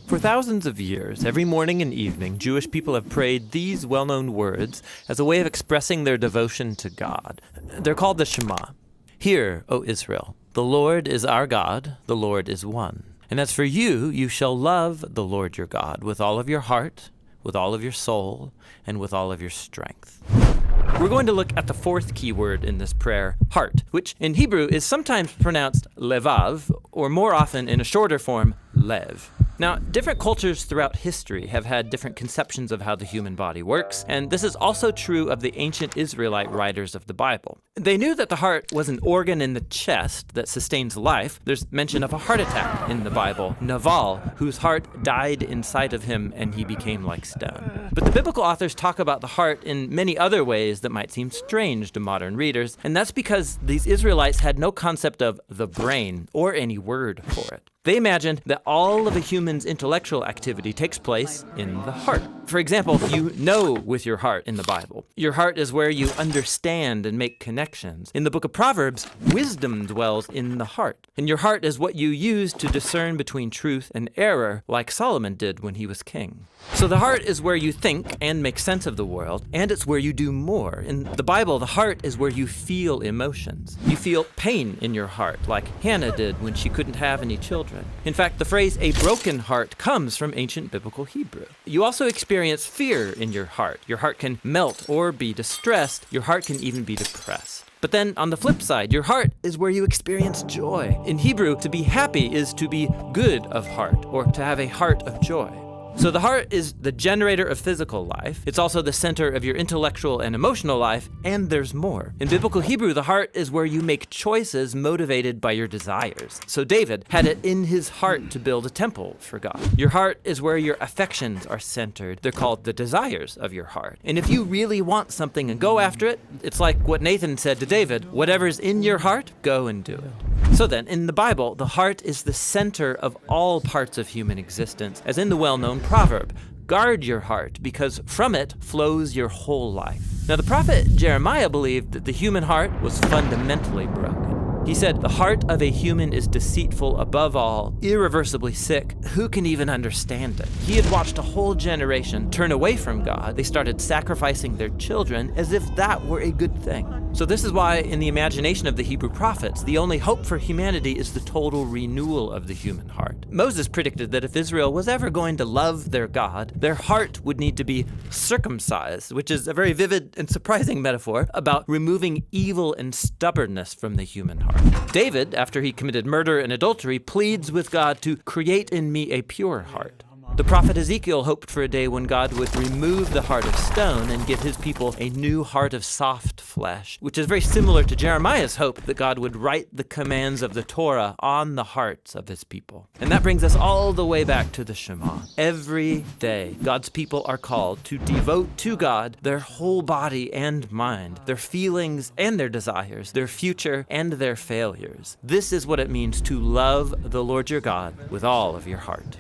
For thousands of years, every morning and evening, Jewish people have prayed these well-known words as a way of expressing their devotion to God. They're called the Shema. Hear, O Israel, the Lord is our God, the Lord is one. And as for you, you shall love the Lord your God with all of your heart, with all of your soul, and with all of your strength. We're going to look at the fourth key word in this prayer, heart, which in Hebrew is sometimes pronounced LEVAV, or more often in a shorter form, lev. Now, different cultures throughout history have had different conceptions of how the human body works, and this is also true of the ancient Israelite writers of the Bible. They knew that the heart was an organ in the chest that sustains life. There's mention of a heart attack in the Bible, Naval, whose heart died inside of him and he became like stone. But the biblical authors talk about the heart in many other ways that might seem strange to modern readers, and that's because these Israelites had no concept of the brain or any word for it. They imagined that all of a human's intellectual activity takes place in the heart. For example, you know with your heart in the Bible. Your heart is where you understand and make connections. In the book of Proverbs, wisdom dwells in the heart. And your heart is what you use to discern between truth and error, like Solomon did when he was king. So the heart is where you think and make sense of the world, and it's where you do more. In the Bible, the heart is where you feel emotions. You feel pain in your heart, like Hannah did when she couldn't have any children. In fact, the phrase "a broken heart" comes from ancient biblical Hebrew. You also experience fear in your heart. Your heart can melt or be distressed. Your heart can even be depressed. But then on the flip side, your heart is where you experience joy. In Hebrew, to be happy is to be good of heart, or to have a heart of joy. So the heart is the generator of physical life. It's also the center of your intellectual and emotional life, and there's more. In biblical Hebrew, the heart is where you make choices motivated by your desires. So David had it in his heart to build a temple for God. Your heart is where your affections are centered. They're called the desires of your heart. And if you really want something and go after it, it's like what Nathan said to David, whatever's in your heart, go and do it. So then, in the Bible, the heart is the center of all parts of human existence, as in the well-known proverb, guard your heart, because from it flows your whole life. Now, the prophet Jeremiah believed that the human heart was fundamentally broken. He said, the heart of a human is deceitful above all, irreversibly sick. Who can even understand it? He had watched a whole generation turn away from God. They started sacrificing their children as if that were a good thing. So this is why, in the imagination of the Hebrew prophets, the only hope for humanity is the total renewal of the human heart. Moses predicted that if Israel was ever going to love their God, their heart would need to be circumcised, which is a very vivid and surprising metaphor about removing evil and stubbornness from the human heart. David, after he committed murder and adultery, pleads with God to create in me a pure heart. The prophet Ezekiel hoped for a day when God would remove the heart of stone and give his people a new heart of soft flesh, which is very similar to Jeremiah's hope that God would write the commands of the Torah on the hearts of his people. And that brings us all the way back to the Shema. Every day, God's people are called to devote to God their whole body and mind, their feelings and their desires, their future and their failures. This is what it means to love the Lord your God with all of your heart.